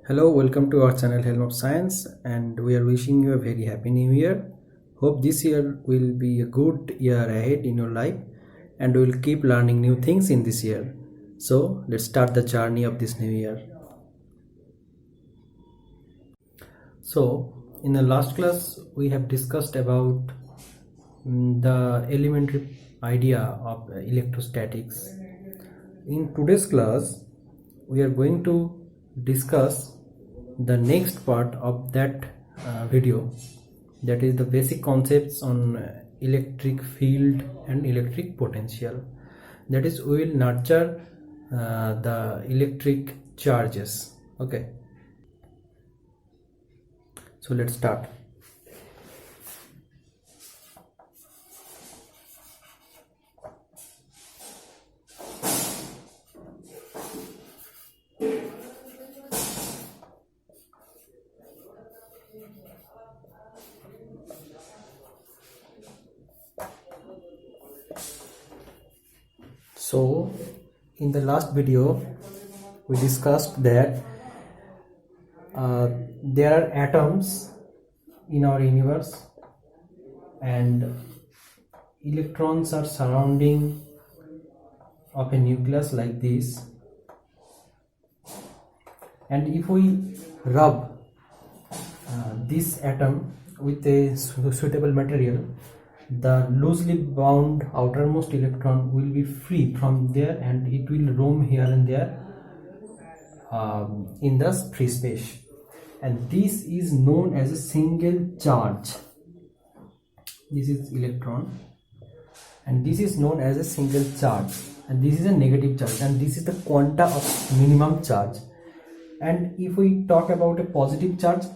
Hello, welcome to our channel Helm of Science, and we are wishing you a very happy new year. Hope this year will be a good year ahead in your life and we will keep learning new things in this year. So let's start the journey of this new year. So in the last class we have discussed about the elementary idea of electrostatics. In today's class we are going to discuss the next part of that video, that is the basic concepts on electric field and electric potential. That is, we will nurture the electric charges. Okay, so let's start. So in the last video we discussed that there are atoms in our universe and electrons are surrounding of a nucleus like this, and if we rub this atom with a suitable material, the loosely bound outermost electron will be free from there and it will roam here and there in the free space, and this is known as a single charge. This is electron and this is known as a single charge, and this is a negative charge, and this is the quanta of minimum charge. And if we talk about a positive charge,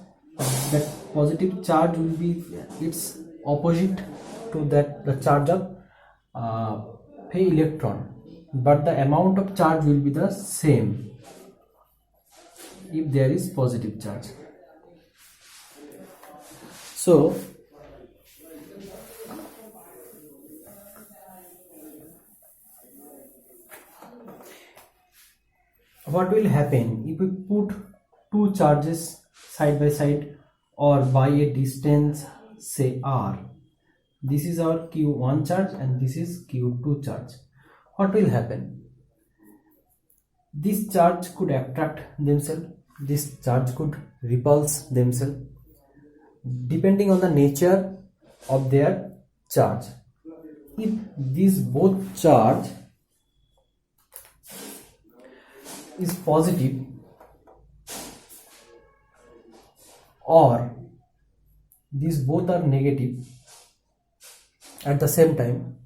that positive charge will be its opposite to that the charge of a electron, but the amount of charge will be the same if there is positive charge. So what will happen if we put two charges side by side or by a distance, say r? This is our q1 charge and this is q2 charge. What will happen? This charge could attract themselves, this charge could repulse themselves, depending on the nature of their charge. If these both charge is positive or these both are negative at the same time,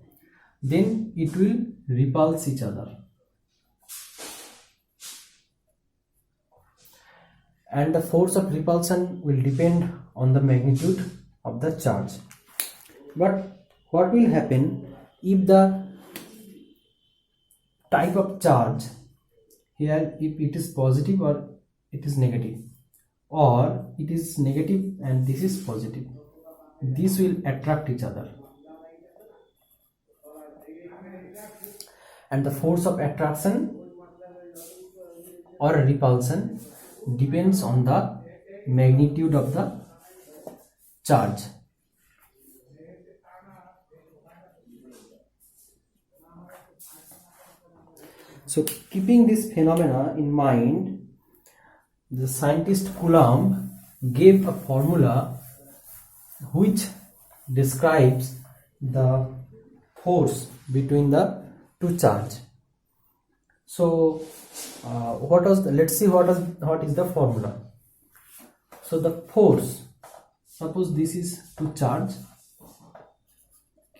then it will repulse each other, and the force of repulsion will depend on the magnitude of the charge. But what will happen if the type of charge here, if it is positive or it is negative, or it is negative and this is positive, this will attract each other, and the force of attraction or repulsion depends on the magnitude of the charge. So keeping this phenomena in mind, the scientist Coulomb gave a formula which describes the force between the two charge. So let's see what is the formula. So the force, suppose this is two charge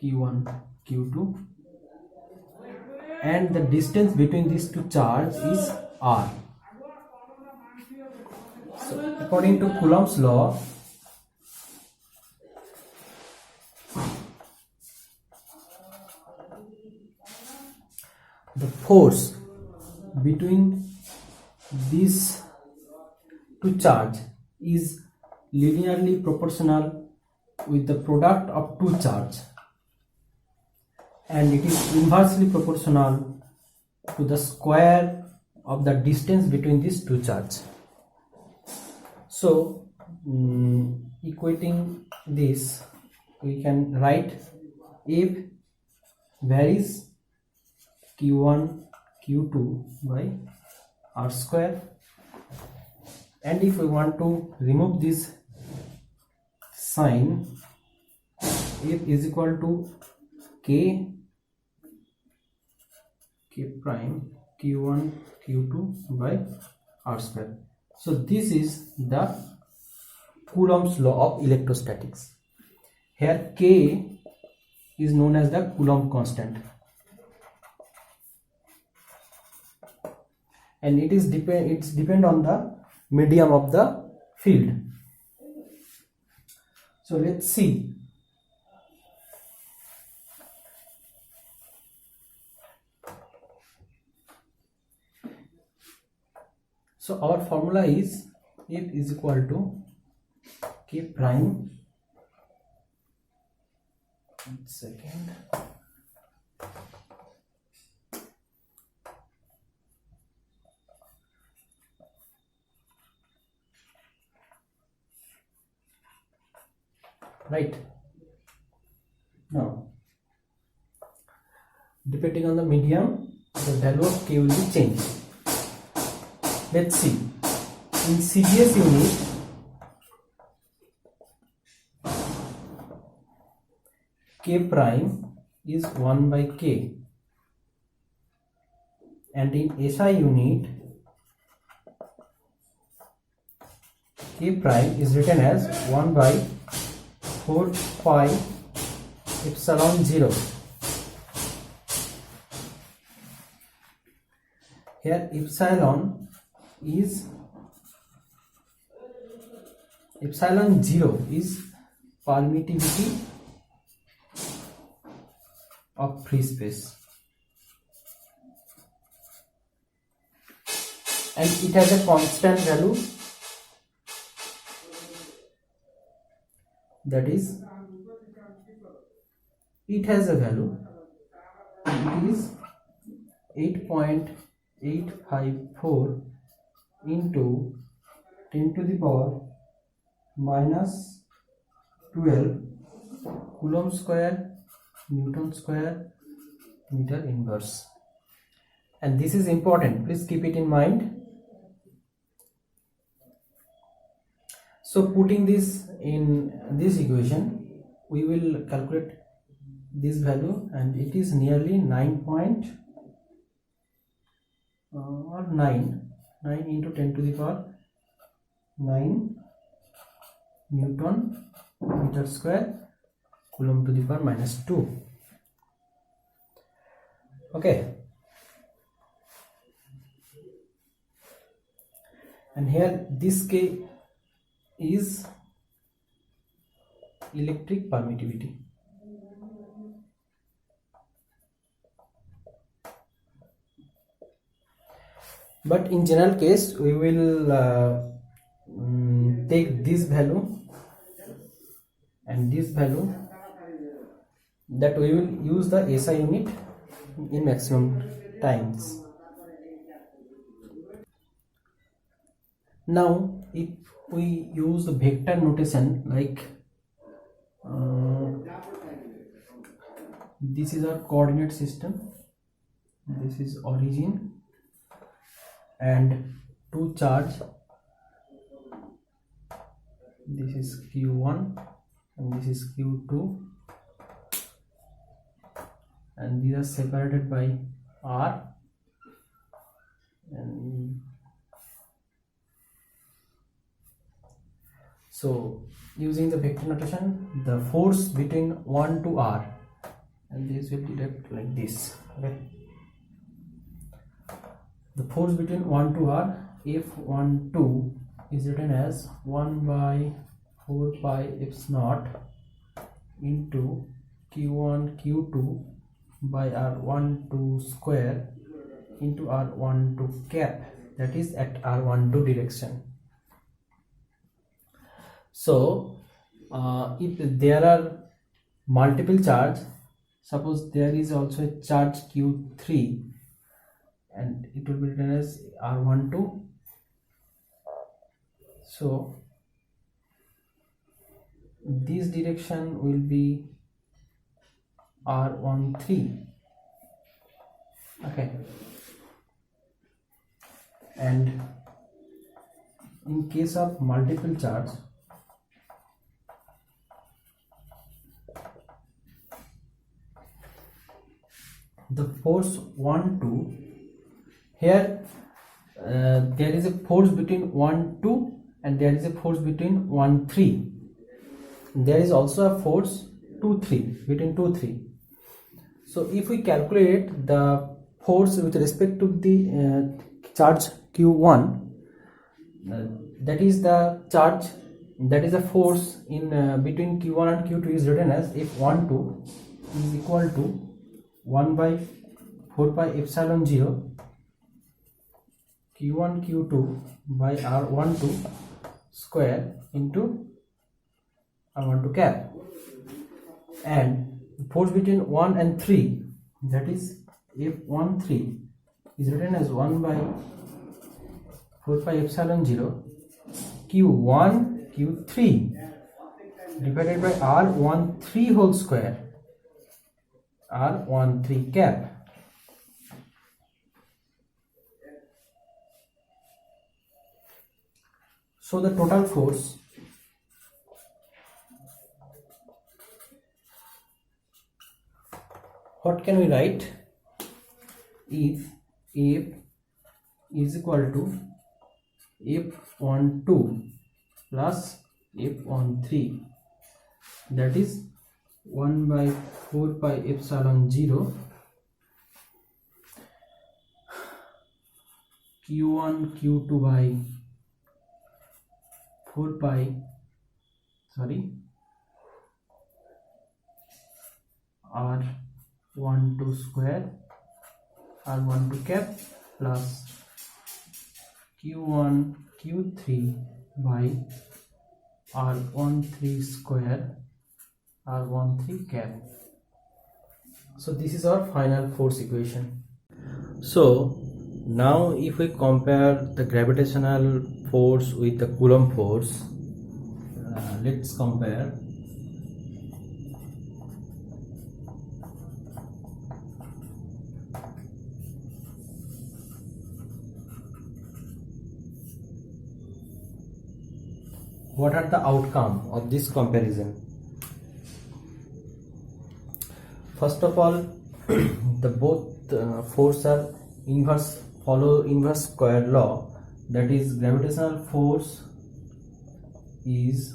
q1 q2, and the distance between these two charges is r. So according to Coulomb's law, the force between these two charges is linearly proportional with the product of two charges, and it is inversely proportional to the square of the distance between these two charges. So equating this, we can write if varies q1 q2 by r square, and if we want to remove this sign, if is equal to k prime q1 q2 by r square. So this is the Coulomb's law of electrostatics. Here k is known as the Coulomb constant, and it's depend on the medium of the field. So let's see. So our formula is F is equal to K prime, right? Now, depending on the medium, the value of K will be changed. Let's see. In CDS unit, K prime is 1 by K, and in SI unit, K prime is written as 1 by 4 pi epsilon 0. Here epsilon 0 is permittivity of free space, and it has a constant value, that is, it has a value, it is 8.854 into 10 to the power minus 12 Coulomb square Newton square meter inverse. And this is important, please keep it in mind. So putting this in this equation, we will calculate this value, and it is nearly 9 into 10 to the power 9 Newton meter square Coulomb to the power minus 2. Okay, and here this K is electric permittivity. But in general case, we will take this value and this value, that we will use the SI unit in maximum times. Now if we use the vector notation, like this is our coordinate system, this is origin and two charge, this is Q1 and this is Q2, and these are separated by R, and so using the vector notation, the force between 1 to R, and this will direct like this. Okay, the force between 1 to R, F12 is written as 1 by 4 pi F naught into Q1 Q2 by R12 square into R12 cap, that is at R12 direction. So if there are multiple charge, suppose there is also a charge Q3, and it will be written as R12. So this direction will be r13. Okay, and in case of multiple charge, the force 1 2, here there is a force between 1 2 and there is a force between 1 3. There is also a force 2 3, between 2 3. So if we calculate the force with respect to the charge q1, that is the charge, that is the force in between q1 and q2 is written as F12 is equal to 1 by 4 pi epsilon 0 q1 q2 by r12 square into r12 cap, and force between 1 and 3, that is F13 is written as 1 by 4 pi epsilon 0 q1 q3 divided by r13 whole square r13 cap. So the total force what can we write? If F is equal to F12 plus F13, that is 1 by 4 pi epsilon 0 q1 q2 by 4 pi r12 square r12 cap plus q1 q3 by r13 square r13 cap. So this is our final force equation. So now if we compare the gravitational force with the Coulomb force, let's compare. What are the outcome of this comparison? First of all, the both force are follow inverse square law, that is gravitational force is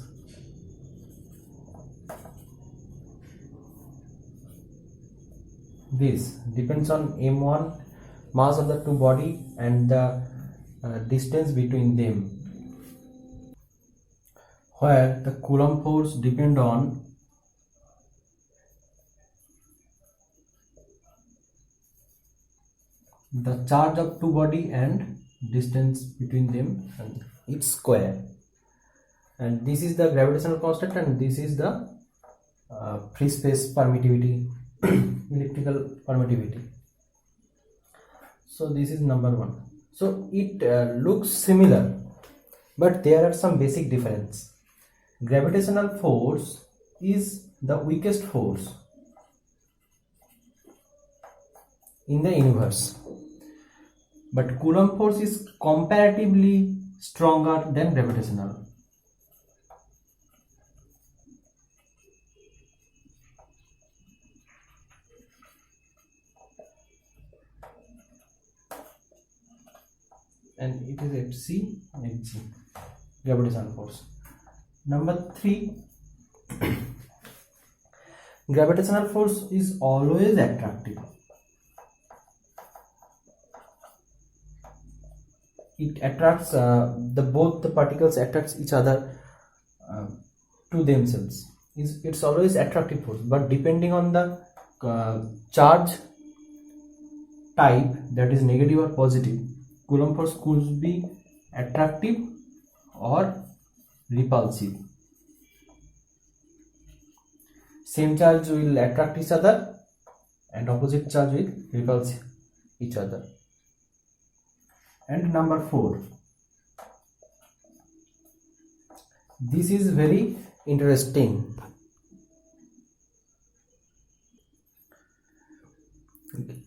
this depends on m1 mass of the two body and the distance between them, where the Coulomb force depend on the charge of two body and distance between them and its square, and this is the gravitational constant and this is the free space permittivity electrical permittivity. So this is number one. So it looks similar, but there are some basic difference. Gravitational force is the weakest force in the universe, but Coulomb force is comparatively stronger than gravitational. And it is Fc and Hg, gravitational force. Number 3, gravitational force is always attractive. It attracts both the particles attracts each other to themselves. It's always attractive force, but depending on the charge type, that is negative or positive, Coulomb force could be attractive or repulsive. Same charge will attract each other and opposite charge will repulse each other. And number 4, this is very interesting.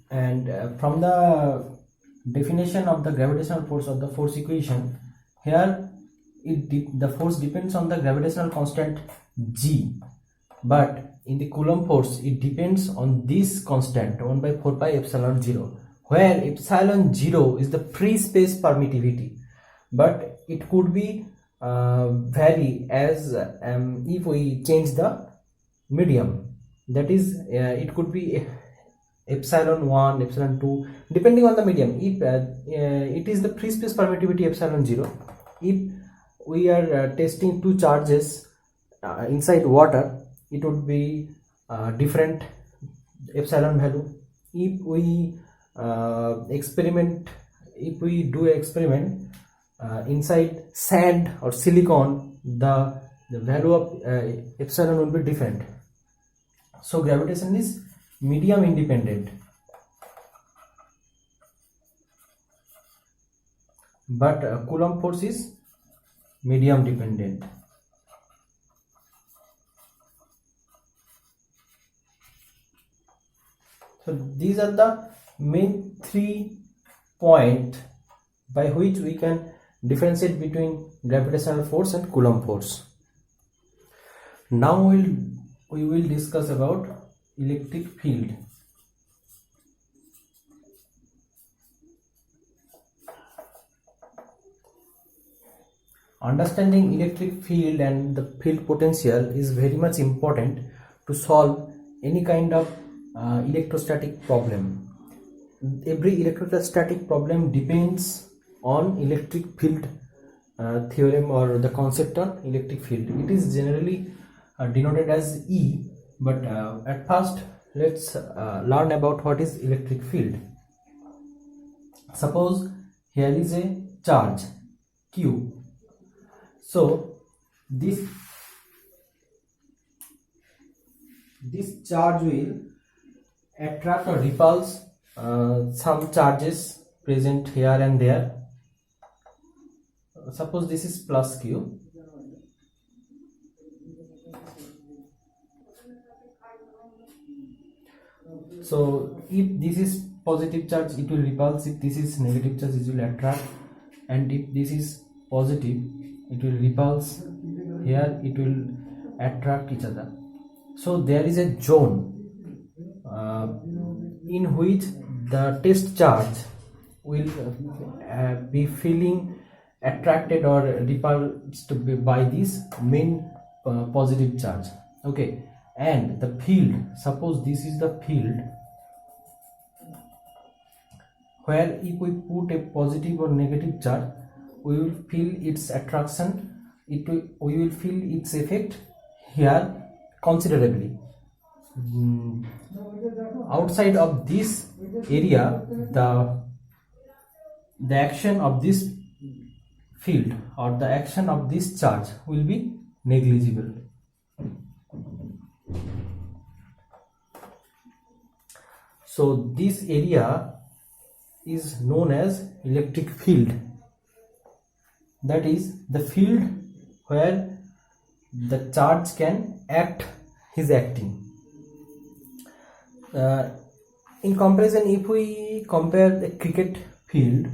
And from the definition of the gravitational force of the force equation, here the force depends on the gravitational constant g, but in the Coulomb force it depends on this constant 1 by 4 pi epsilon 0, where epsilon 0 is the free space permittivity, but it could be vary as if we change the medium, that is it could be epsilon 1, epsilon 2, depending on the medium. If it is the free space permittivity epsilon 0, if we are testing two charges inside water, it would be different epsilon value. If we do experiment inside sand or silicon, the value of epsilon will be different. So gravitation is medium independent, but Coulomb force is medium dependent. So these are the main 3 points by which we can differentiate between gravitational force and Coulomb force. Now we will discuss about electric field. Understanding electric field and the field potential is very much important to solve any kind of electrostatic problem. Every electrostatic problem depends on electric field theorem or the concept of electric field. It is generally denoted as E, but at first let's learn about what is electric field. Suppose here is a charge Q. So this charge will attract or repulse some charges present here and there. Suppose this is plus Q. So if this is positive charge, it will repulse. If this is negative charge, it will attract. And if this is positive, it will repulse. Here it will attract each other. So there is a zone in which the test charge will be feeling attracted or repulsed by this main positive charge. Okay, and the field, suppose this is the field, where if we put a positive or negative charge, we will feel its attraction, we will feel its effect here considerably. Outside of this area, the action of this field or the action of this charge will be negligible. So this area is known as electric field. That is the field where the charge can act, is acting. In comparison, if we compare the cricket field,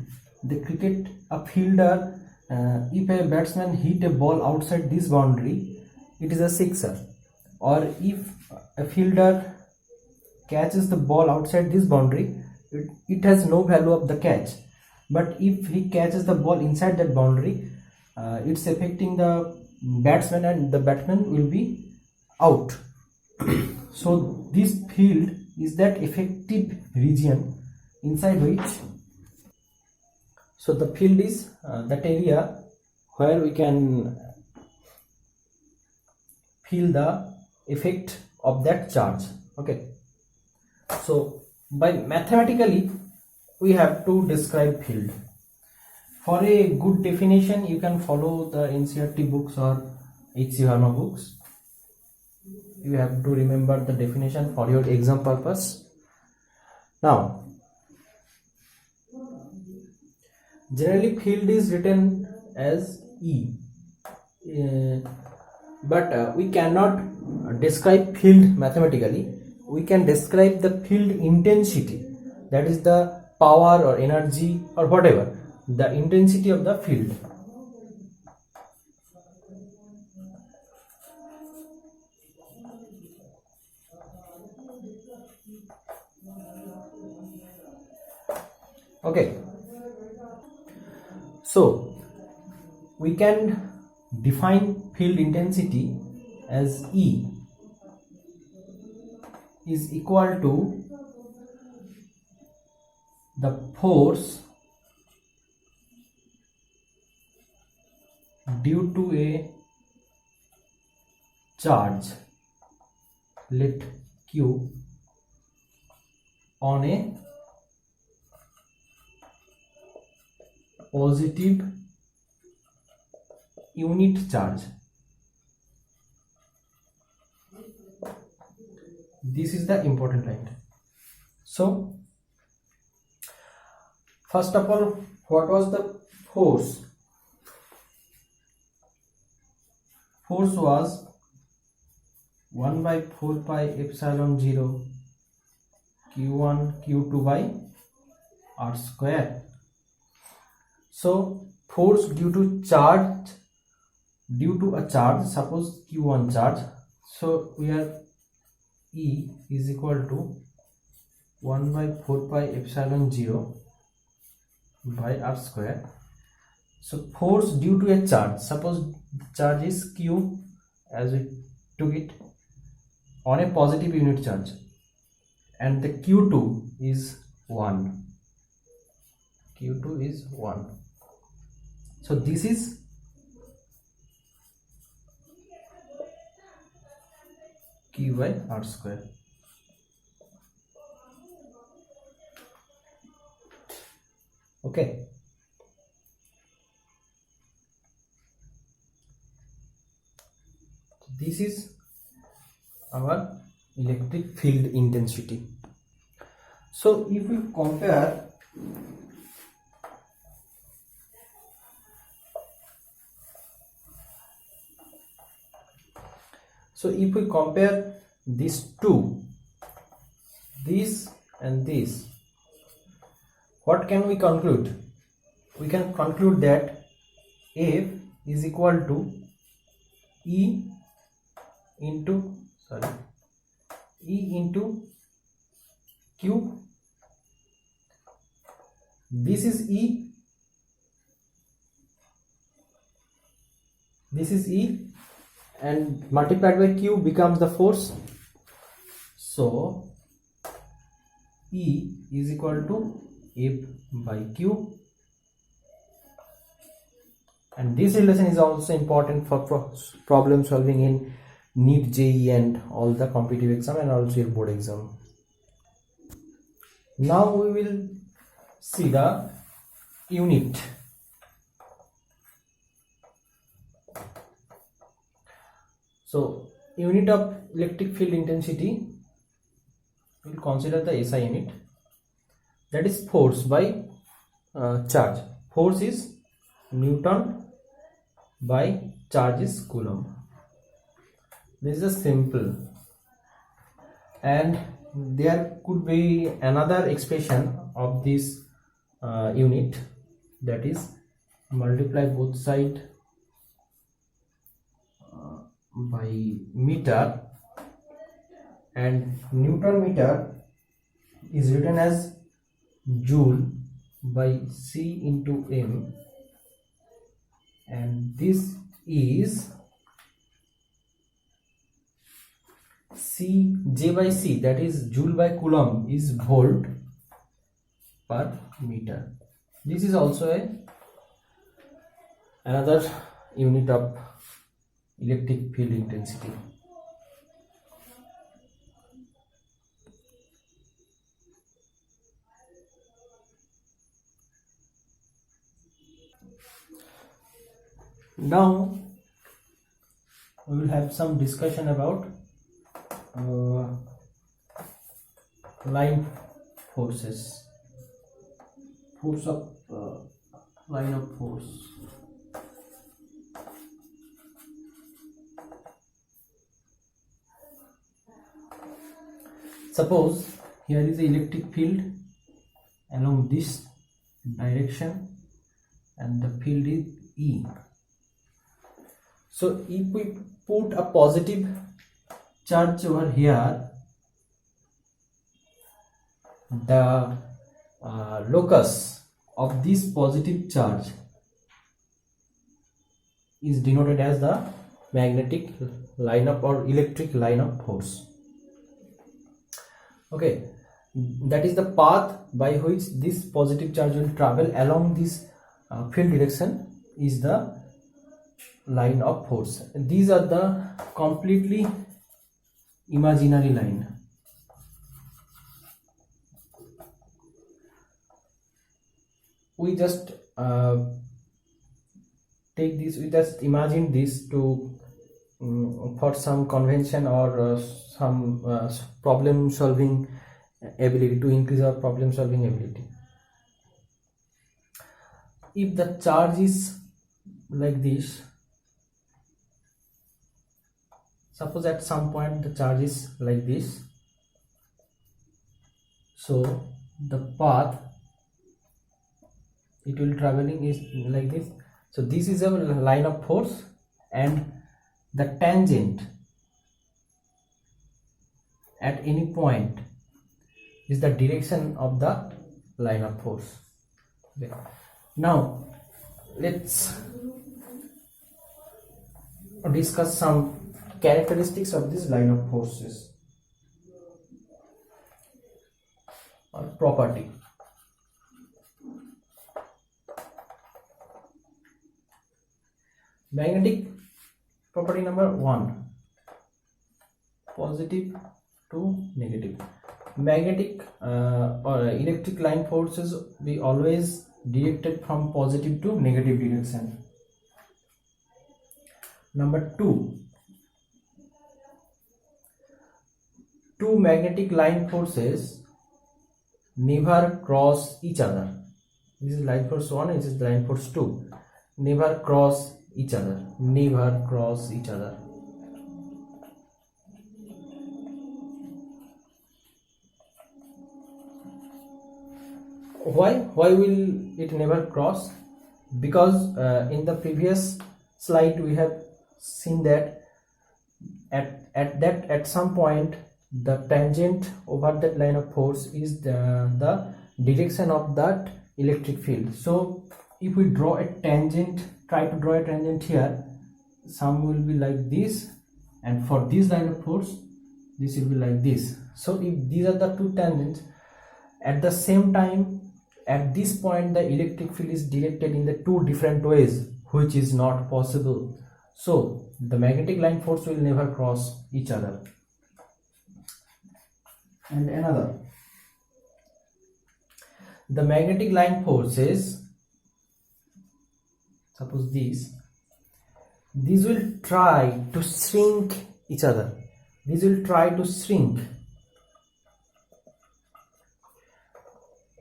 a fielder, if a batsman hit a ball outside this boundary, it is a sixer. Or if a fielder catches the ball outside this boundary, it has no value of the catch. But if he catches the ball inside that boundary, it's affecting the batsman and the batsman will be out. So this field is that effective region inside which, so the field is that area where we can feel the effect of that charge. Okay, so by mathematically we have to describe field. For a good definition, you can follow the NCERT books or H.C. Verma books. You have to remember the definition for your exam purpose. Now, generally field is written as E. but we cannot describe field mathematically. We can describe the field intensity, that is the power or energy or whatever, the intensity of the field. Okay, so we can define field intensity as E is equal to the force due to a charge, let Q, on a positive unit charge. This is the important line. So first of all, what was the force? Force was 1 by 4 pi epsilon 0 q1 q2 by r square. So force due to charge, due to a charge, suppose q1 charge, so we are E is equal to 1 by 4 pi epsilon 0 by r square. So force due to a charge, suppose the charge is q, as we took it, on a positive unit charge, and the q2 is 1. Q2 is 1. So this is q by r square. Okay. This is our electric field intensity. So if we compare these two, this and this, what can we conclude? We can conclude that F is equal to E into Q. This is E, this is E, and multiplied by Q becomes the force. So E is equal to F by Q, and this relation is also important for problem solving in NEET, JEE and all the competitive exam and also your board exam. Now we will see the unit. So unit of electric field intensity, we will consider the SI unit, that is force by charge. Force is Newton by charge is Coulomb. This is simple, and there could be another expression of this unit, that is multiply both sides by meter, and Newton meter is written as joule by C into M, and this is C, J by C, that is joule by Coulomb, is volt per meter. This is also another unit of electric field intensity. Now we will have some discussion about line forces, force of line of force. Suppose here is the electric field along this direction and the field is E. So if we put a positive charge over here, the locus of this positive charge is denoted as the magnetic lineup or electric line of force. Okay, that is the path by which this positive charge will travel along this field direction is the line of force. These are the completely imaginary line. We just take this, we just imagine this to for some convention or some problem solving ability, to increase our problem solving ability. If the charge is like this, suppose at some point the charge is like this, so the path it will traveling is like this. So this is a line of force, and the tangent at any point is the direction of the line of force. Okay. Now let's discuss some characteristics of this line of forces or property. Magnetic property number 1, positive to negative. Magnetic or electric line forces be always directed from positive to negative direction. Number 2, two magnetic line forces never cross each other. This is line force 1, this is line force 2. Never cross each other, never cross each other. Why will it never cross? Because in the previous slide we have seen that at some point the tangent over that line of force is the direction of that electric field. So if we draw a tangent, try to draw a tangent here, some will be like this, and for this line of force this will be like this. So if these are the two tangents, at the same time at this point the electric field is directed in the two different ways, which is not possible. So the magnetic line force will never cross each other. And another, the magnetic line forces, suppose these will try to shrink each other. These will try to shrink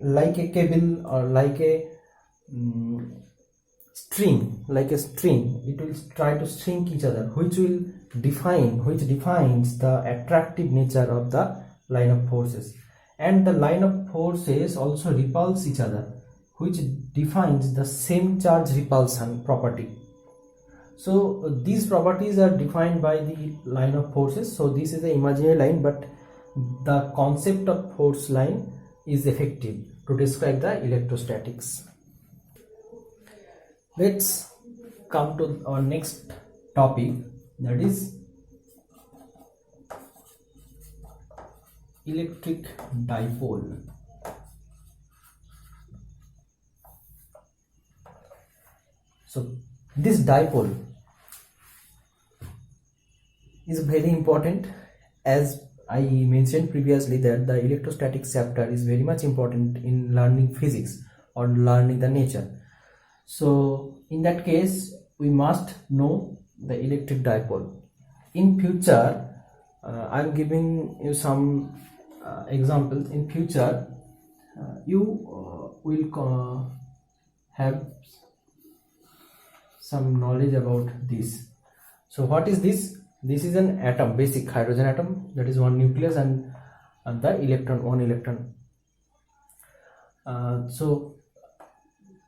like a cable or like a string, it will try to shrink each other, which defines the attractive nature of the line of forces. And the line of forces also repulse each other, which defines the same charge repulsion property. So these properties are defined by the line of forces. So this is the imaginary line, but the concept of force line is effective to describe the electrostatics. Let's come to our next topic, that is electric dipole. So this dipole is very important. As I mentioned previously that the electrostatics chapter is very much important in learning physics or learning the nature. So in that case we must know the electric dipole. In future I am giving you some examples. In future you will have some knowledge about this. So what is this? This is an atom, basic hydrogen atom, that is one nucleus, and the electron, one electron. So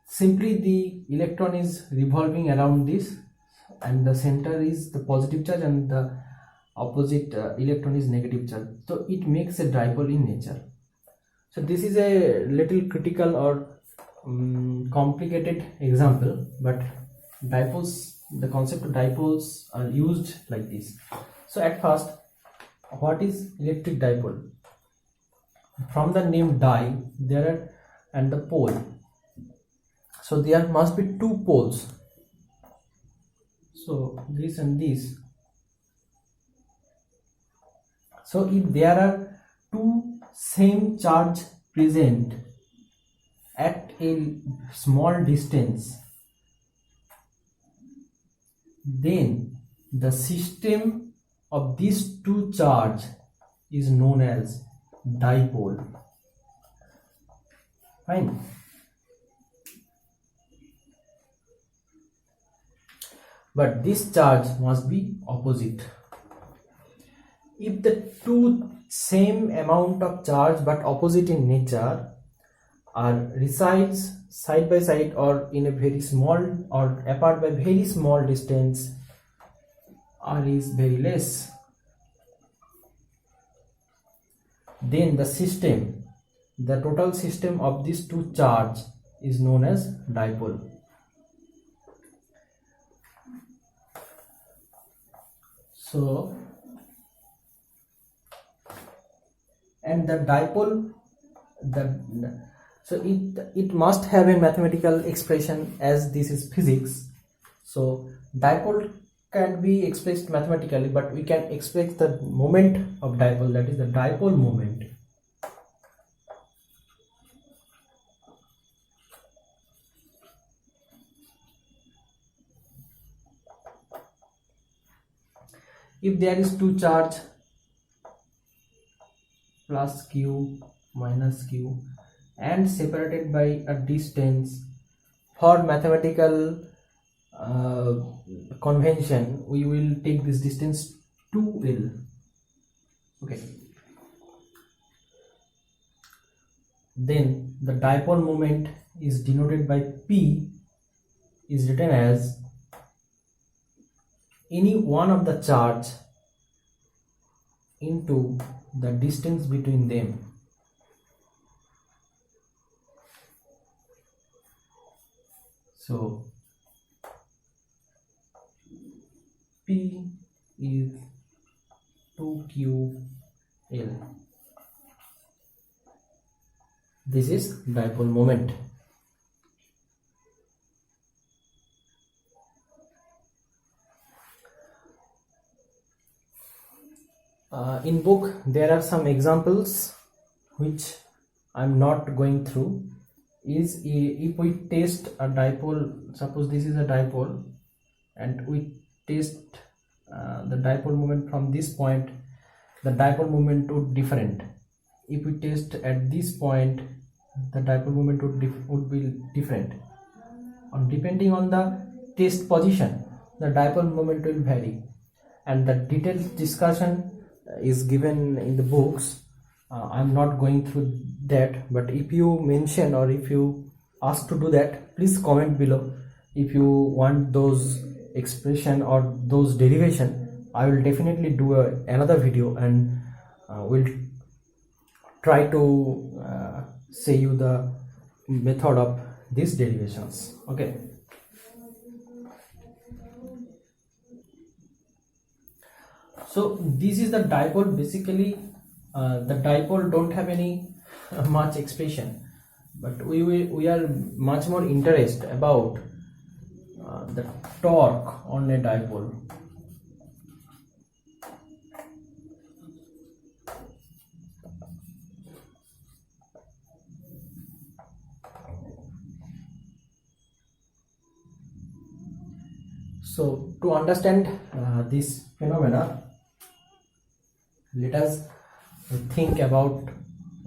simply the electron is revolving around this, and the center is the positive charge and the opposite electron is negative charge, so it makes a dipole in nature. So this is a little critical or complicated example, but dipoles, the concept of dipoles are used like this. So at first, what is electric dipole? From the name di, there are, and the pole, so there must be two poles, so this and this. So if there are two same charge present at a small distance, then the system of these two charge is known as dipole. Fine. But this charge must be opposite. If the two same amount of charge but opposite in nature are resides side by side or in a very small or apart by very small distance, R is very less, then the system, the total system of these two charge is known as dipole. So, and the dipole, so it must have a mathematical expression, as this is physics. So dipole can be expressed mathematically, but we can express the moment of dipole, that is the dipole moment. If there is two charge plus q minus q and separated by a distance, for mathematical convention we will take this distance 2l. Okay, then the dipole moment is denoted by P, is written as any one of the charge into the distance between them. So P is 2ql. This is dipole moment. In book there are some examples which I'm not going through. Is if we test a dipole, suppose this is a dipole and we test the dipole moment from this point, the dipole moment would different. If we test at this point, the dipole moment would be different. Depending on the test position, the dipole moment will vary, and the detailed discussion is given in the books. I'm not going through that, but if you mention or if you ask to do that, please comment below. If you want those expression or those derivation, I will definitely do another video, and will try to say you the method of these derivations. Okay, so this is the dipole. Basically the dipole don't have any much expression, but we are much more interested about the torque on a dipole. So to understand this phenomena, let us think about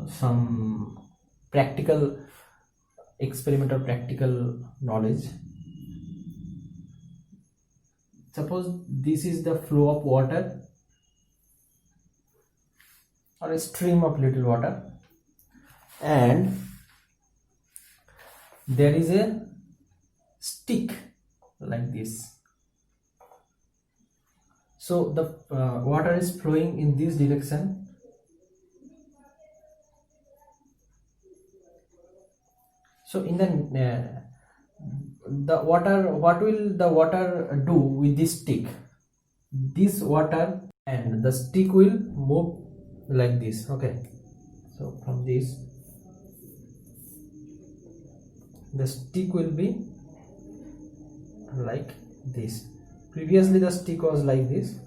some practical experimental practical knowledge. Suppose this is the flow of water or a stream of little water, and there is a stick like this. So the water is flowing in this direction. So in the water, what will the water do with this stick? This water and the stick will move like this. Okay, so from this, the stick will be like this. Previously the stick was like this,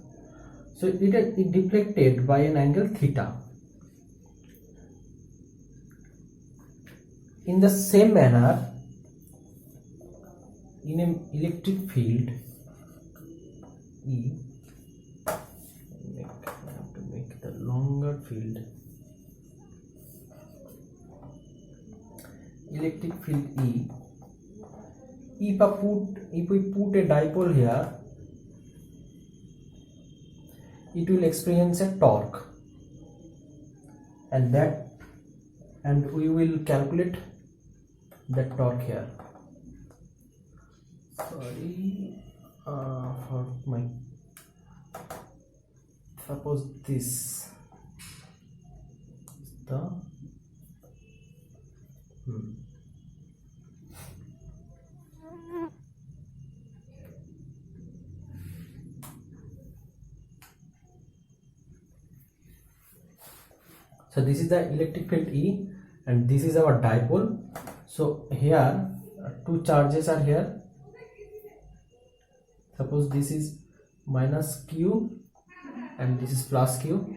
so it deflected by an angle theta. In the same manner, in an electric field E, to make the longer field, electric field E, if we put a dipole here, it will experience a torque, and we will calculate that torque here. Sorry for my, suppose this is the so this is the electric field E, and this is our dipole. So here two charges are here. Suppose this is minus Q and this is plus Q,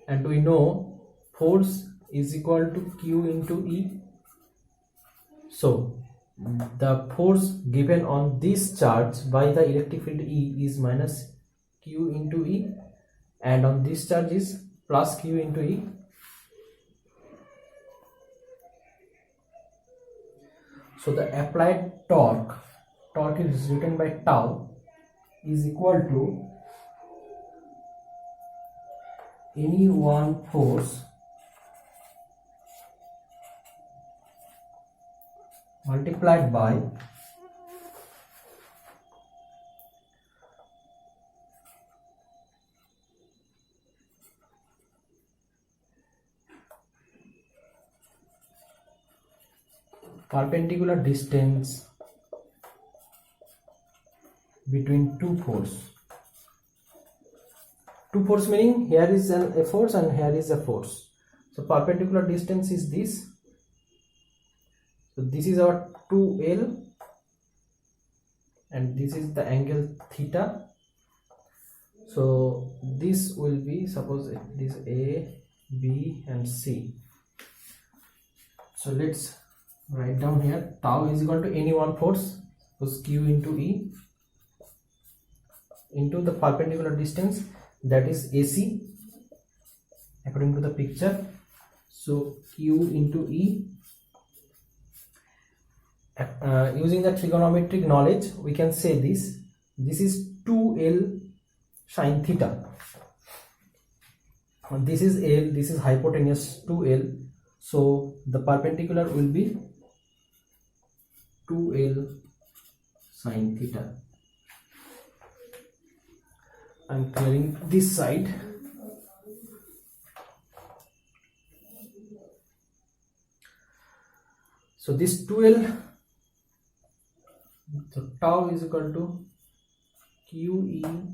and we know force is equal to Q into E. So the force given on this charge by the electric field E is minus Q into E, and on this charge is plus Q into E. So the applied torque is written by tau is equal to any one force multiplied by perpendicular distance between two force. Two force meaning here is a force and here is a force. So perpendicular distance is this. So this is our 2L, and this is the angle theta. So this will be, suppose it is A, B and C. So let's write down here, tau is equal to any one force, suppose Q into E, into the perpendicular distance, that is AC according to the picture. So Q into E, using the trigonometric knowledge we can say this is 2L sine theta. This is L, this is hypotenuse 2L, so the perpendicular will be 2L sine theta. I am clearing this side. So this 2L, so tau is equal to QE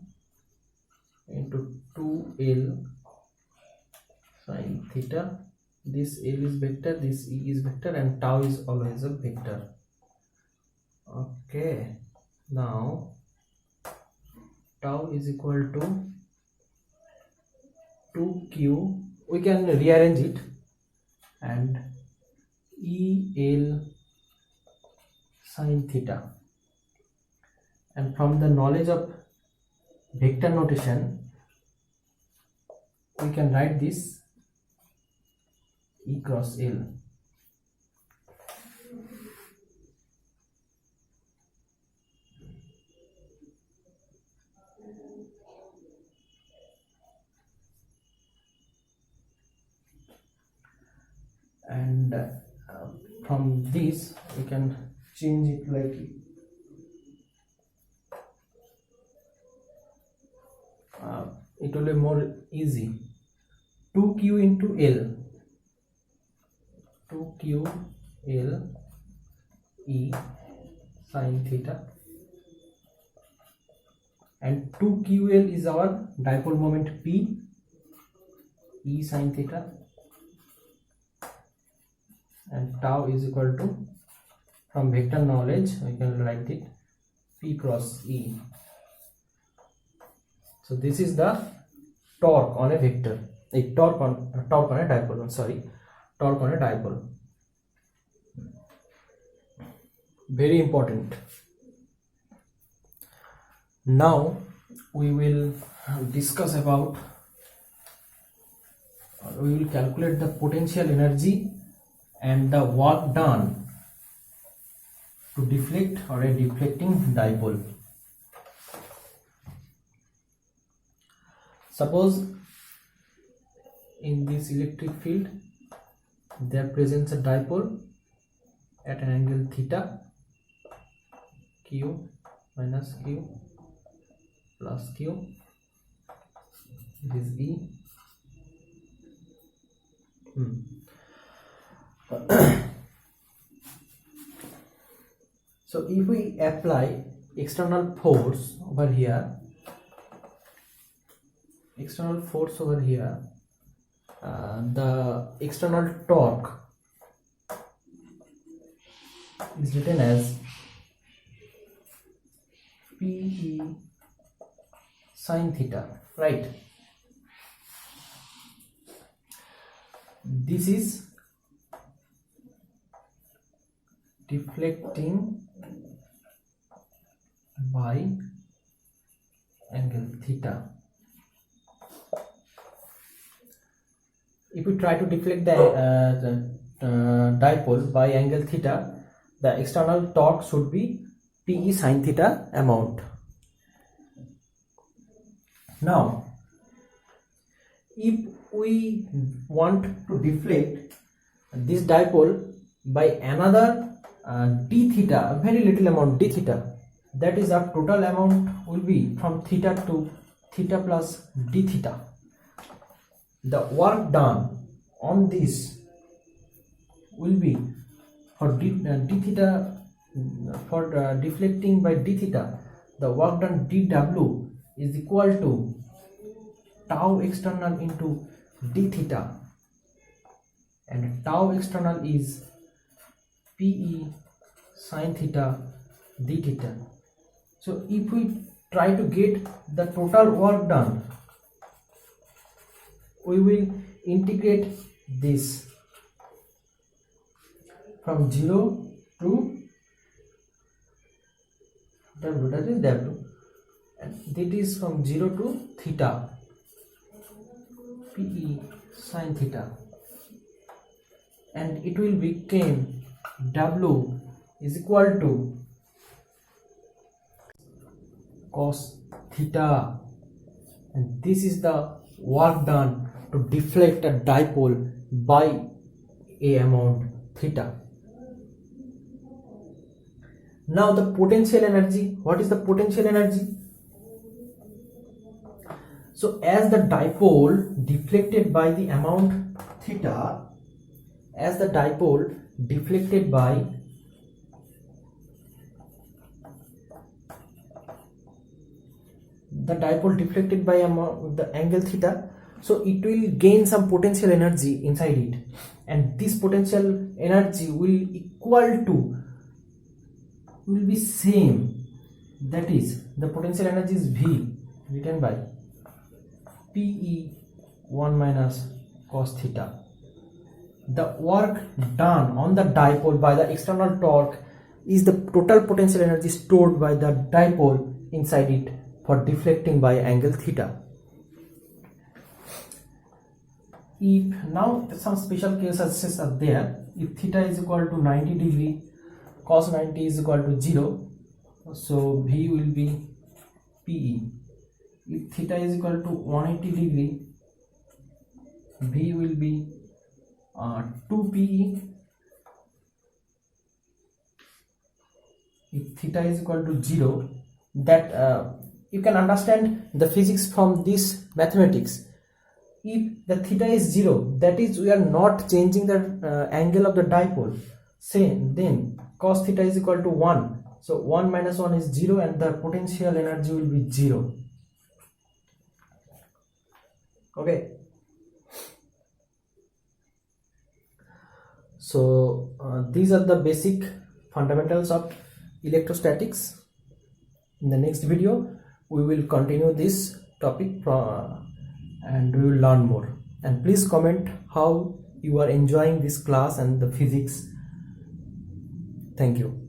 into 2L sine theta. This L is vector, this E is vector, and tau is always a vector. Okay, now tau is equal to 2Q, we can rearrange it, and EL sine theta. And from the knowledge of vector notation, we can write this E cross L. and from this we can change it like it will be more easy. 2q into L, 2q L E sin theta, and 2ql is our dipole moment P E sin theta, and tau is equal to, from vector knowledge we can write it P cross E. So this is the torque on a vector, torque on a dipole, torque on a dipole. Very important. Now we will discuss about, we will calculate the potential energy and the work done to deflect or a deflecting dipole. Suppose in this electric field there presents a dipole at an angle theta, q minus q plus q, this is E. So if we apply external force over here, the external torque is written as Pe sin theta, right? This is deflecting by angle theta. If we try to deflect the dipole by angle theta, the external torque should be Pe sin theta amount. Now, if we want to deflect this dipole by another d theta, very little amount d theta, that is our total amount will be from theta to theta plus d theta. The work done on this will be for d theta, for deflecting by d theta, the work done dw is equal to tau external into d theta, and tau external is Pe sin theta d theta. So if we try to get the total work done, we will integrate this from 0 to w, that is w, and that is from 0 to theta, Pe sin theta, and it will become w is equal to cos theta, and this is the work done to deflect a dipole by a amount theta. Now the potential energy, what is the potential energy? So as the dipole deflected by the amount theta, as the dipole deflected by the angle theta, so it will gain some potential energy inside it, and this potential energy will be same, that is the potential energy is V, written by Pe 1 minus cos theta. The work done on the dipole by the external torque is the total potential energy stored by the dipole inside it for deflecting by angle theta. If now some special cases are there, if theta is equal to 90 degree, cos 90 is equal to 0, so V will be Pe. If theta is equal to 180 degree, V will be 2 Pe, if theta is equal to 0, that you can understand the physics from this mathematics. If the theta is 0, that is we are not changing the angle of the dipole. Then cos theta is equal to 1. So 1 minus 1 is 0 and the potential energy will be 0. Okay. So these are the basic fundamentals of electrostatics. In the next video we will continue this topic and we will learn more. And please comment how you are enjoying this class and the physics. Thank you.